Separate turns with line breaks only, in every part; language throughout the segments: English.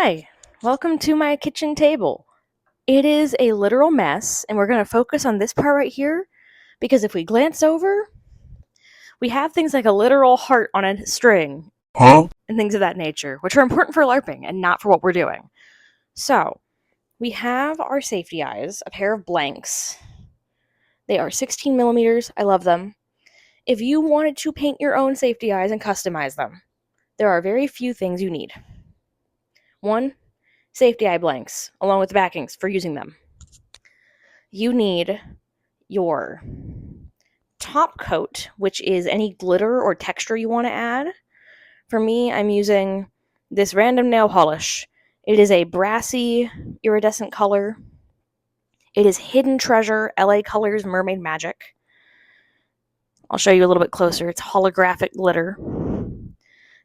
Hi, welcome to my kitchen table. It is a literal mess, and we're going to focus on this part right here because if we glance over, we have things like a literal heart on a string and things of that nature, which are important for LARPing and not for what we're doing. So, we have our safety eyes, a pair of blanks. They are 16 millimeters. I love them. If you wanted to paint your own safety eyes and customize them, there are very few things you need. One, safety eye blanks, along with the backings for using them. You need your top coat, which is any glitter or texture you want to add. For me, I'm using this random nail polish. It is a brassy, iridescent color. It is Hidden Treasure LA Colors Mermaid Magic. I'll show you a little bit closer. It's holographic glitter.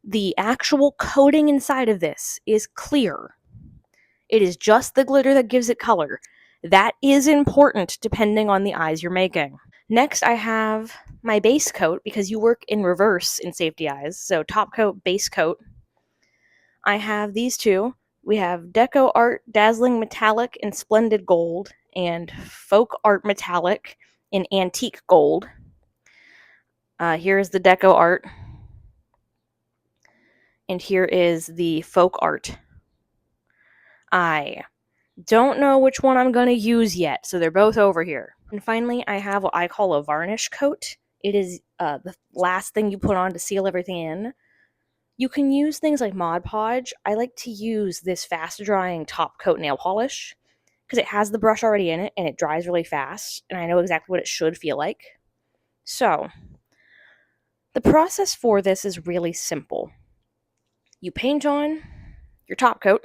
The actual coating inside of this is clear. It is just the glitter that gives it color. That is important depending on the eyes you're making. Next, I have my base coat because you work in reverse in safety eyes. So top coat, base coat. I have these two. We have Deco Art Dazzling Metallic in Splendid Gold and Folk Art Metallic in Antique Gold. Here's the Deco Art. And here is the Folk Art. I don't know which one I'm going to use yet, so they're both over here. And finally, I have what I call a varnish coat. It is the last thing you put on to seal everything in. You can use things like Mod Podge. I like to use this fast-drying top coat nail polish because it has the brush already in it and it dries really fast, and I know exactly what it should feel like. So, the process for this is really simple. You paint on your top coat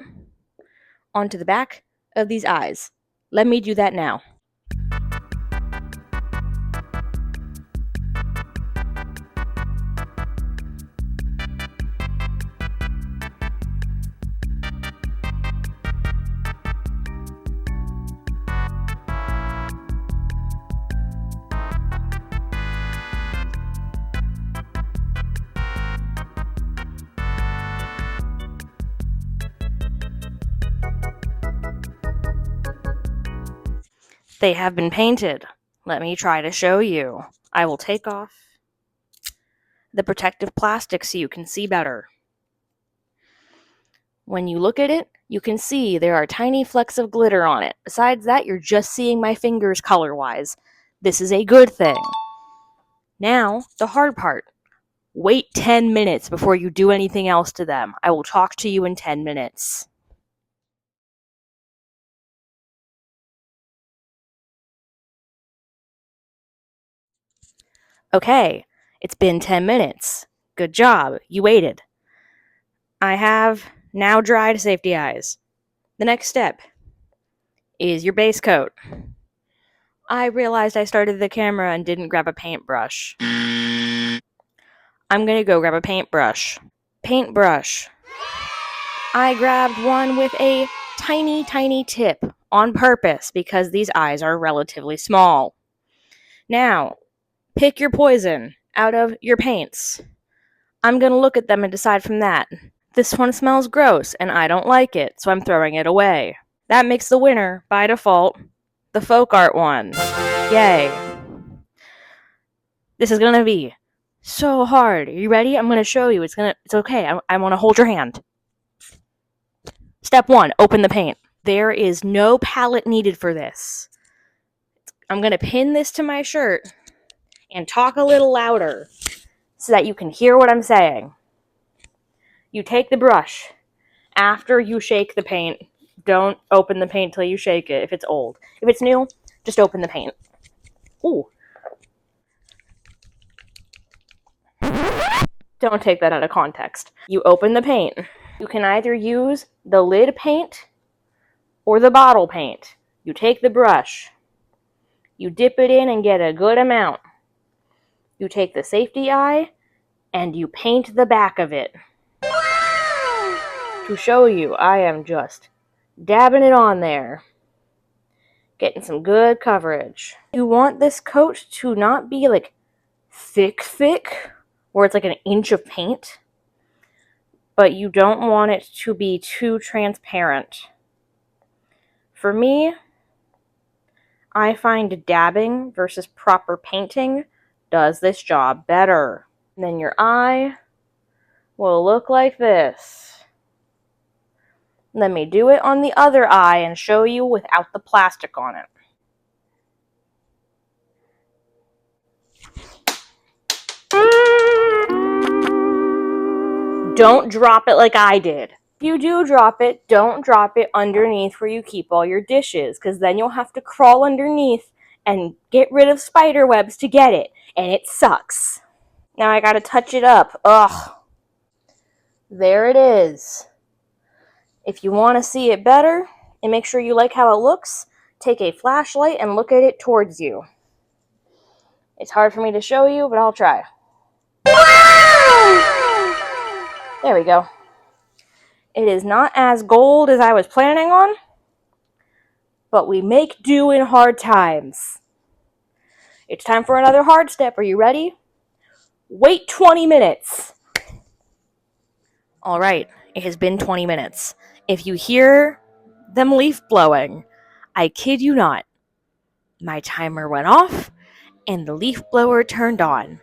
onto the back of these eyes. Let me do that now. They have been painted. Let me try to show you. I will take off the protective plastic so you can see better. When you look at it, you can see there are tiny flecks of glitter on it. Besides that, you're just seeing my fingers color-wise. This is a good thing. Now, the hard part. Wait 10 minutes before you do anything else to them. I will talk to you in 10 minutes. Okay, it's been 10 minutes. Good job, you waited. I have now dried safety eyes. The next step is your base coat. I realized I started the camera and didn't grab a paintbrush. I'm gonna go grab a paintbrush. Paintbrush. I grabbed one with a tiny, tiny tip on purpose because these eyes are relatively small. Now, pick your poison out of your paints. I'm gonna look at them and decide from that. This one smells gross and I don't like it, so I'm throwing it away. That makes the winner, by default, the folk art one. Yay. This is gonna be so hard. Are you ready? I'm gonna show you. It's okay. I wanna hold your hand. Step 1, open the paint. There is no palette needed for this. I'm gonna pin this to my shirt and talk a little louder so that you can hear what I'm saying. You take the brush after you shake the paint. Don't open the paint till you shake it if it's old. If it's new, just open the paint. Ooh. Don't take that out of context. You open the paint. You can either use the lid paint or the bottle paint. You take the brush. You dip it in and get a good amount. You take the safety eye and you paint the back of it. To show you, I am just dabbing it on there. Getting some good coverage. You want this coat to not be like thick, where it's like an inch of paint. but you don't want it to be too transparent. For me, I find dabbing versus proper painting does this job better. And then your eye will look like this. Let me do it on the other eye and show you without the plastic on it. Don't drop it like I did. If you do drop it, don't drop it underneath where you keep all your dishes, because then you'll have to crawl underneath and get rid of spider webs to get it, and it sucks. Now I gotta touch it up. Ugh. There it is. If you want to see it better and make sure you like how it looks, take a flashlight and look at it towards you. It's hard for me to show you, but I'll try. There we go. It is not as gold as I was planning on, but we make do in hard times. It's time for another hard step. Are you ready? Wait 20 minutes. All right, it has been 20 minutes. If you hear them leaf blowing, I kid you not, my timer went off and the leaf blower turned on.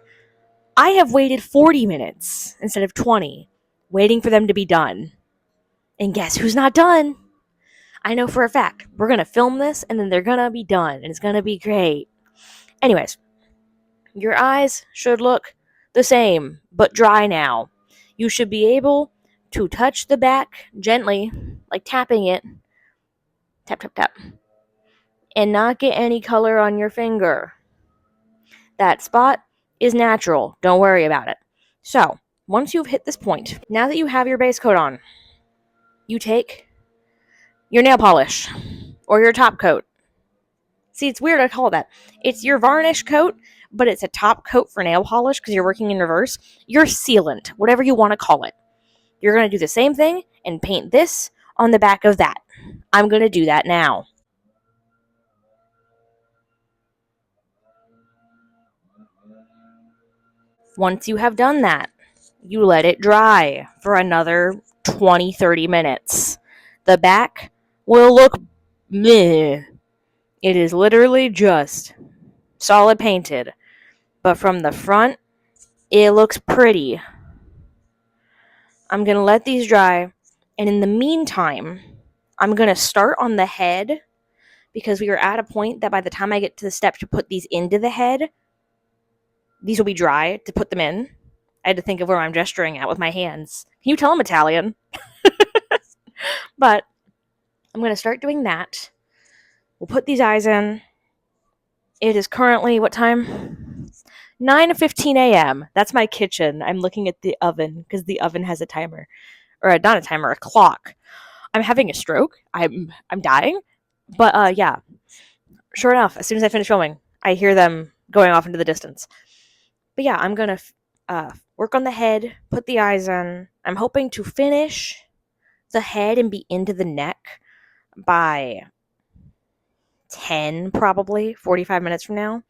I have waited 40 minutes instead of 20, waiting for them to be done. And guess who's not done? I know for a fact. We're going to film this and then they're going to be done and it's going to be great. Anyways, your eyes should look the same, but dry now. You should be able to touch the back gently, like tapping it. Tap, tap, tap. And not get any color on your finger. That spot is natural. Don't worry about it. So, once you've hit this point, now that you have your base coat on, you take your nail polish or your top coat. See, it's weird I call it that. It's your varnish coat, but it's a top coat for nail polish because you're working in reverse. Your sealant, whatever you want to call it. You're going to do the same thing and paint this on the back of that. I'm going to do that now. Once you have done that, you let it dry for another 20-30 minutes. The back will look meh. It is literally just solid painted. But from the front, it looks pretty. I'm going to let these dry. And in the meantime, I'm going to start on the head because we are at a point that by the time I get to the step to put these into the head, these will be dry to put them in. I had to think of where I'm gesturing at with my hands. Can you tell I'm Italian? But I'm going to start doing that. We'll put these eyes in. It is currently, what time? 9:15 a.m. That's my kitchen. I'm looking at the oven because the oven has a timer. Or not a timer, a clock. I'm having a stroke. I'm dying. But yeah. Sure enough, as soon as I finish filming, I hear them going off into the distance. But yeah, I'm going to work on the head, put the eyes in. I'm hoping to finish the head and be into the neck by 10, probably 45 minutes from now.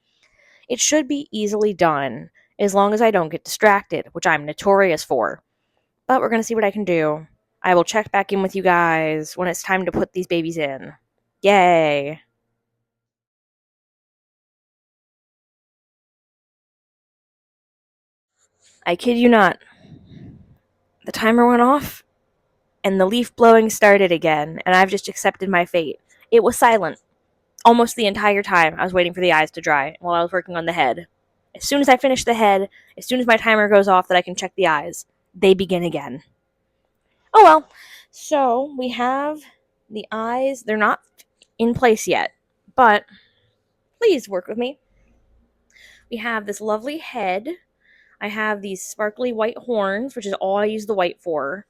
It should be easily done as long as I don't get distracted, which I'm notorious for. But we're going to see what I can do. I will check back in with you guys when it's time to put these babies in. Yay! I kid you not. The timer went off, and the leaf blowing started again, and I've just accepted my fate. It was silent almost the entire time I was waiting for the eyes to dry while I was working on the head. As soon as I finish the head, as soon as my timer goes off that I can check the eyes, they begin again. Oh well. So, we have the eyes. They're not in place yet, but please work with me. We have this lovely head. I have these sparkly white horns, which is all I use the white for.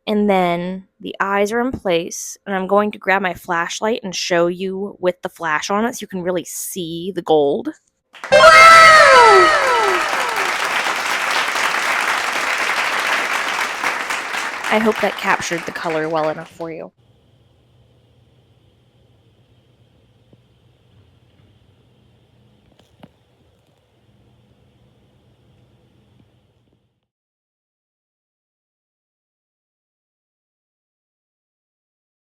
And then the eyes are in place, and I'm going to grab my flashlight and show you with the flash on it so you can really see the gold. I hope that captured the color well enough for you.